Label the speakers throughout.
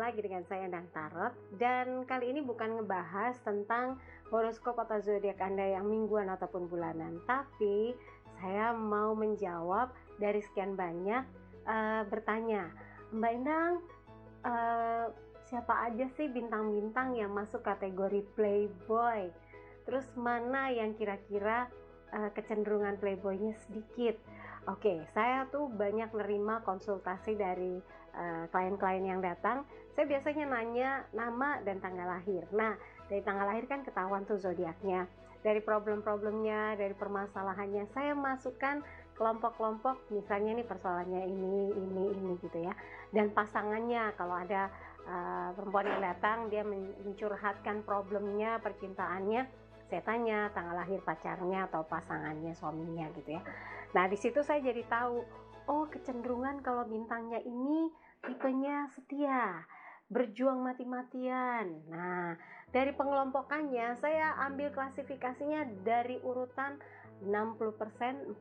Speaker 1: lagi dengan saya Endang Tarot, dan kali ini bukan ngebahas tentang horoskop atau zodiak Anda yang mingguan ataupun bulanan, tapi saya mau menjawab dari sekian banyak bertanya, Mbak Endang, siapa aja sih bintang-bintang yang masuk kategori playboy? Terus mana yang kira-kira kecenderungan playboynya sedikit? Oke, saya tuh banyak nerima konsultasi dari klien-klien yang datang. Saya biasanya nanya nama dan tanggal lahir. Nah, dari tanggal lahir kan ketahuan tuh zodiaknya. Dari problem-problemnya, dari permasalahannya, saya masukkan kelompok-kelompok, misalnya nih persoalannya ini gitu ya. Dan pasangannya, kalau ada perempuan yang datang, dia mencurhatkan problemnya, percintaannya, saya tanya tanggal lahir pacarnya atau pasangannya, suaminya gitu ya. Nah, di situ saya jadi tahu, oh kecenderungan kalau bintangnya ini tipenya setia, berjuang mati-matian. Nah, dari pengelompokannya saya ambil klasifikasinya dari urutan 60%, 50%,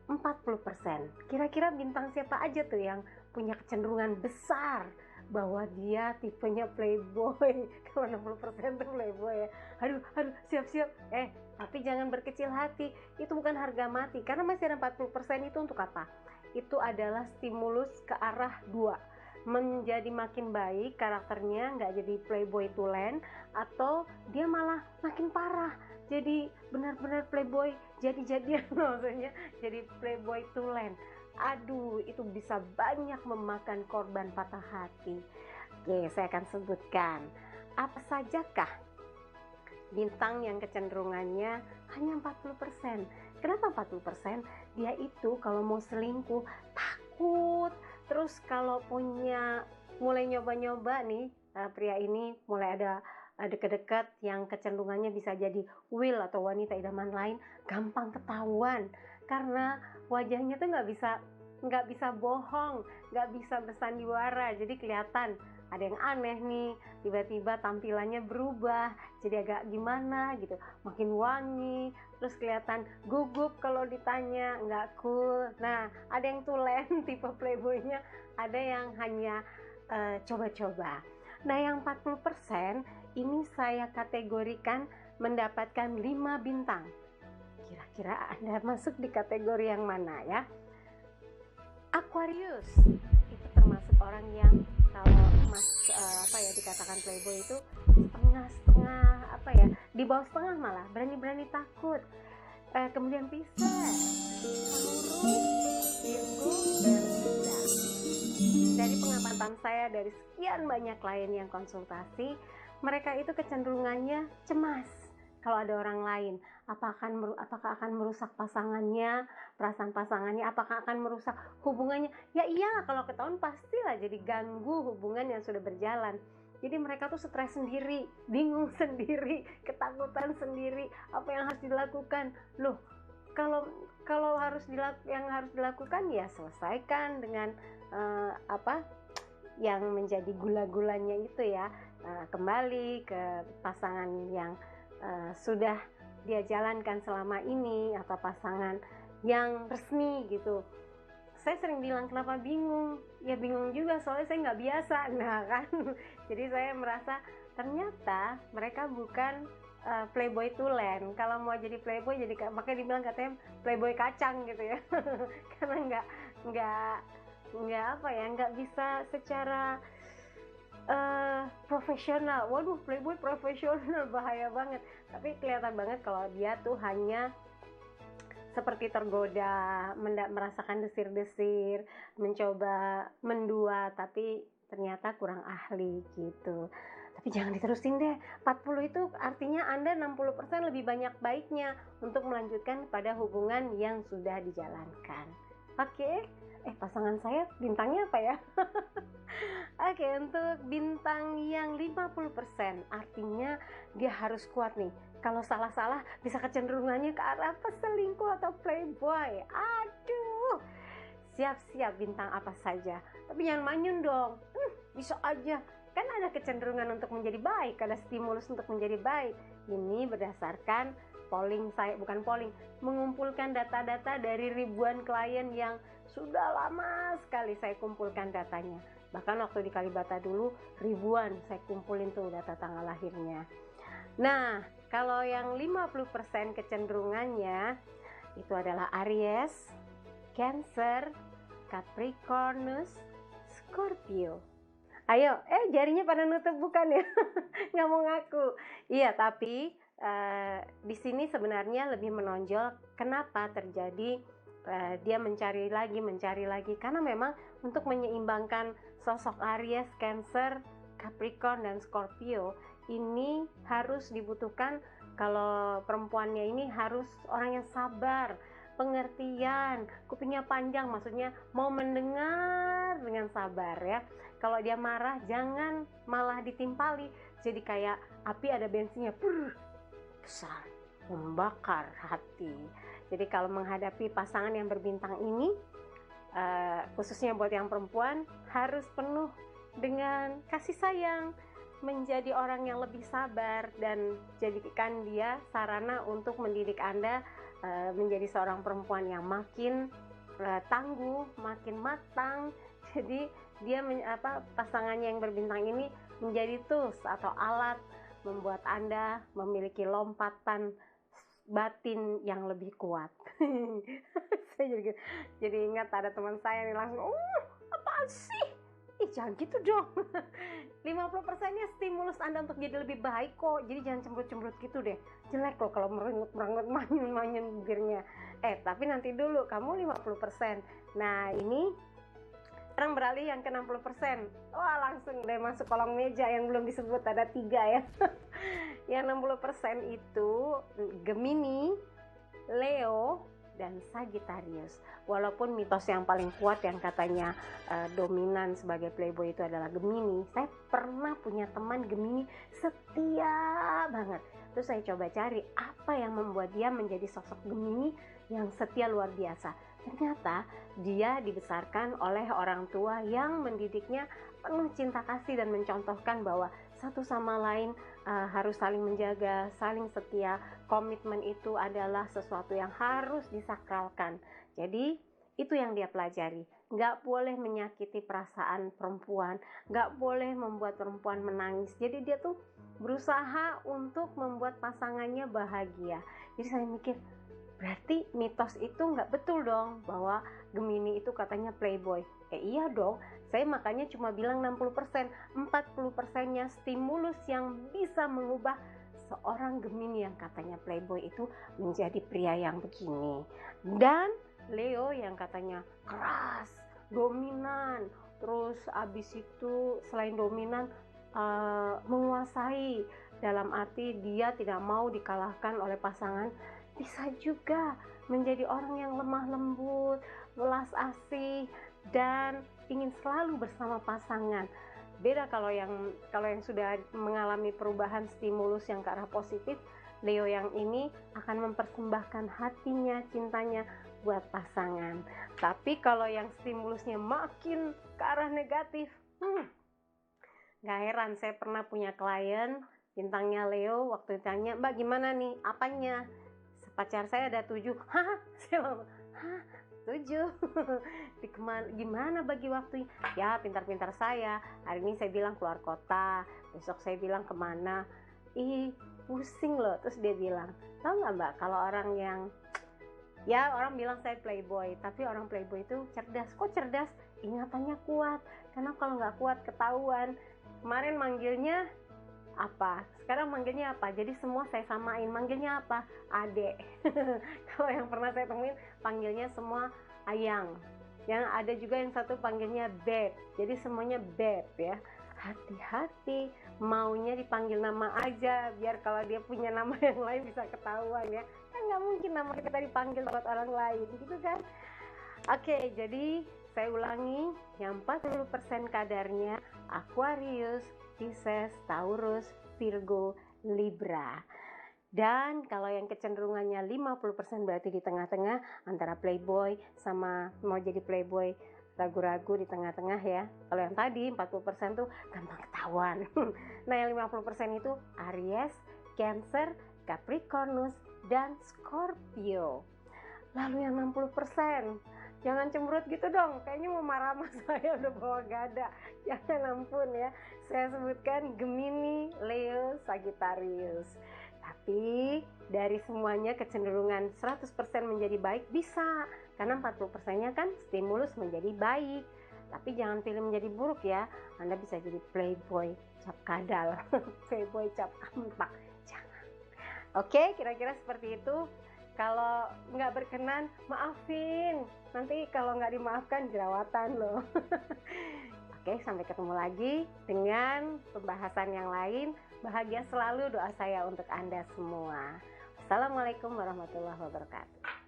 Speaker 1: 40%. Kira-kira bintang siapa aja tuh yang punya kecenderungan besar bahwa dia tipenya playboy? Kalau 60% tuh playboy ya. Aduh, siap-siap. Tapi jangan berkecil hati. Itu bukan harga mati, karena masih ada 40% itu untuk apa? Itu adalah stimulus ke arah 2. Menjadi makin baik karakternya, nggak jadi playboy tulen, atau dia malah makin parah, jadi benar-benar playboy jadi-jadian maksudnya jadi playboy tulen. Aduh, itu bisa banyak memakan korban patah hati. Oke, saya akan sebutkan apa sajakah bintang yang kecenderungannya hanya 40%. Kenapa 40%? Dia itu kalau mau selingkuh takut. Terus kalau punya mulai nyoba-nyoba nih, pria ini mulai ada dekat-dekat yang kecenderungannya bisa jadi will atau wanita idaman lain, gampang ketahuan karena wajahnya tuh nggak bisa bohong, nggak bisa bersandiwara, jadi kelihatan ada yang aneh nih, tiba-tiba tampilannya berubah jadi agak gimana gitu, makin wangi, terus kelihatan gugup kalau ditanya, nggak cool. Nah, ada yang tulen tipe playboynya, ada yang hanya coba-coba. Nah, yang 40% ini saya kategorikan mendapatkan 5 bintang. Kira-kira Anda masuk di kategori yang mana ya? Aquarius itu termasuk orang yang kalau dikatakan playboy itu setengah di bawah setengah, malah berani takut. Kemudian Pisces, Taurus, Virgo, dan Libra. Dari pengamatan saya dari sekian banyak klien yang konsultasi, mereka itu kecenderungannya cemas kalau ada orang lain. Apakah akan merusak pasangannya, perasaan pasangannya, apakah akan merusak hubungannya? Ya iya, kalau ketahuan pastilah jadi ganggu hubungan yang sudah berjalan. Jadi mereka tuh stres sendiri, bingung sendiri, ketakutan sendiri, apa yang harus dilakukan. Loh, kalau yang harus dilakukan ya selesaikan dengan yang menjadi gula-gulanya itu ya, kembali ke pasangan yang sudah dia jalankan selama ini, atau pasangan yang resmi gitu. Saya sering bilang, kenapa bingung? Ya bingung juga, soalnya saya nggak biasa. Nah kan, jadi saya merasa ternyata mereka bukan playboy tulen. Kalau mau jadi playboy, makanya dibilang katanya playboy kacang gitu ya. Karena nggak bisa secara profesional. Waduh, playboy profesional, bahaya banget. Tapi kelihatan banget kalau dia tuh hanya seperti tergoda, merasakan desir-desir, mencoba mendua, tapi ternyata kurang ahli gitu. Tapi jangan diterusin deh. 40 itu artinya Anda 60% lebih banyak baiknya untuk melanjutkan pada hubungan yang sudah dijalankan. Oke? Pasangan saya bintangnya apa ya? Oke, untuk bintang yang 50% artinya dia harus kuat nih. Kalau salah-salah bisa kecenderungannya ke arah selingkuh atau playboy. Aduh, siap-siap bintang apa saja. Tapi jangan manyun dong. Bisa aja. Kan ada kecenderungan untuk menjadi baik, ada stimulus untuk menjadi baik. Ini berdasarkan mengumpulkan data-data dari ribuan klien yang sudah lama sekali saya kumpulkan datanya. Bahkan waktu di Kalibata dulu ribuan saya kumpulin tuh data tanggal lahirnya. Nah, kalau yang 50% kecenderungannya itu adalah Aries, Cancer, Capricornus, Scorpio. Ayo, jarinya pada nutup bukan ya? Nggak mau ngaku. Iya, tapi di sini sebenarnya lebih menonjol kenapa terjadi dia mencari lagi karena memang untuk menyeimbangkan sosok Aries, Cancer, Capricorn dan Scorpio ini harus dibutuhkan. Kalau perempuannya ini harus orang yang sabar, pengertian, kupingnya panjang, maksudnya mau mendengar dengan sabar ya. Kalau dia marah jangan malah ditimpali, jadi kayak api ada bensinnya, besar, membakar hati. Jadi kalau menghadapi pasangan yang berbintang ini, khususnya buat yang perempuan, harus penuh dengan kasih sayang, menjadi orang yang lebih sabar, dan jadikan dia sarana untuk mendidik Anda menjadi seorang perempuan yang makin tangguh, makin matang. Jadi dia pasangannya yang berbintang ini menjadi tools atau alat membuat Anda memiliki lompatan batin yang lebih kuat. Saya jadi ingat ada teman saya nih langsung, apaan sih? Jangan gitu dong. 50%-nya stimulus Anda untuk jadi lebih baik kok. Jadi jangan cemberut-cemberut gitu deh. Jelek loh kalau merengut-merengut, manyun-manyun bibirnya. Tapi nanti dulu, kamu 50%. Nah, ini sekarang beralih yang ke 60%. Wah, langsung deh masuk kolong meja yang belum disebut, ada 3 ya. Yang 60% itu Gemini, Leo, dan Sagittarius. Walaupun mitos yang paling kuat yang katanya dominan sebagai playboy itu adalah Gemini, saya pernah punya teman Gemini setia banget. Terus saya coba cari apa yang membuat dia menjadi sosok Gemini yang setia luar biasa. Ternyata dia dibesarkan oleh orang tua yang mendidiknya penuh cinta kasih dan mencontohkan bahwa satu sama lain harus saling menjaga, saling setia. Komitmen itu adalah sesuatu yang harus disakralkan. Jadi itu yang dia pelajari. Nggak boleh menyakiti perasaan perempuan, nggak boleh membuat perempuan menangis. Jadi dia tuh berusaha untuk membuat pasangannya bahagia. Jadi saya mikir, berarti mitos itu nggak betul dong bahwa Gemini itu katanya playboy. Iya dong, saya makanya cuma bilang 60%, 40%-nya stimulus yang bisa mengubah seorang Gemini yang katanya playboy itu menjadi pria yang begini. Dan Leo yang katanya keras, dominan, terus abis itu selain dominan menguasai, dalam arti dia tidak mau dikalahkan oleh pasangan. Bisa juga menjadi orang yang lemah lembut, welas asih, dan ingin selalu bersama pasangan. Beda kalau yang sudah mengalami perubahan stimulus yang ke arah positif, Leo yang ini akan mempersembahkan hatinya, cintanya buat pasangan. Tapi kalau yang stimulusnya makin ke arah negatif, gak heran saya pernah punya klien bintangnya Leo, waktu ditanya, Mbak gimana nih, apanya? Pacar saya ada 7. Saya 7. Gimana bagi waktunya? Ya pintar-pintar saya. Hari ini saya bilang keluar kota, besok saya bilang kemana. Pusing loh. Terus dia bilang, tahu nggak Mbak, kalau orang yang, ya orang bilang saya playboy, tapi orang playboy itu cerdas. Kok cerdas? Ingatannya kuat. Karena kalau nggak kuat ketahuan. Kemarin manggilnya apa, sekarang manggilnya apa, jadi semua saya samain, manggilnya apa, adek. Kalau yang pernah saya temuin panggilnya semua ayang, yang ada juga yang satu panggilnya beb, jadi semuanya beb ya. Hati-hati, maunya dipanggil nama aja, biar kalau dia punya nama yang lain bisa ketahuan ya. Kan nggak mungkin nama kita dipanggil buat orang lain gitu kan. Oke, jadi saya ulangi, yang 40% kadarnya Aquarius, Pisces, Taurus, Virgo, Libra. Dan kalau yang kecenderungannya 50% berarti di tengah-tengah antara playboy sama mau jadi playboy, ragu-ragu di tengah-tengah ya. Kalau yang tadi 40% tuh gampang ketahuan. Nah yang 50% itu Aries, Cancer, Capricornus, dan Scorpio. Lalu yang 60%, Jangan cemberut gitu dong, kayaknya mau marah sama saya udah bawa gada. Jangan, ampun ya. Saya sebutkan Gemini, Leo, Sagittarius. Tapi dari semuanya kecenderungan 100% menjadi baik bisa, karena 40%-nya kan stimulus menjadi baik. Tapi jangan pilih menjadi buruk ya. Anda bisa jadi playboy cap kadal, playboy cap ampak. Jangan. Oke, kira-kira seperti itu. Kalau nggak berkenan, maafin. Nanti kalau nggak dimaafkan, jerawatan loh. Oke, sampai ketemu lagi dengan pembahasan yang lain. Bahagia selalu, doa saya untuk Anda semua. Assalamualaikum warahmatullahi wabarakatuh.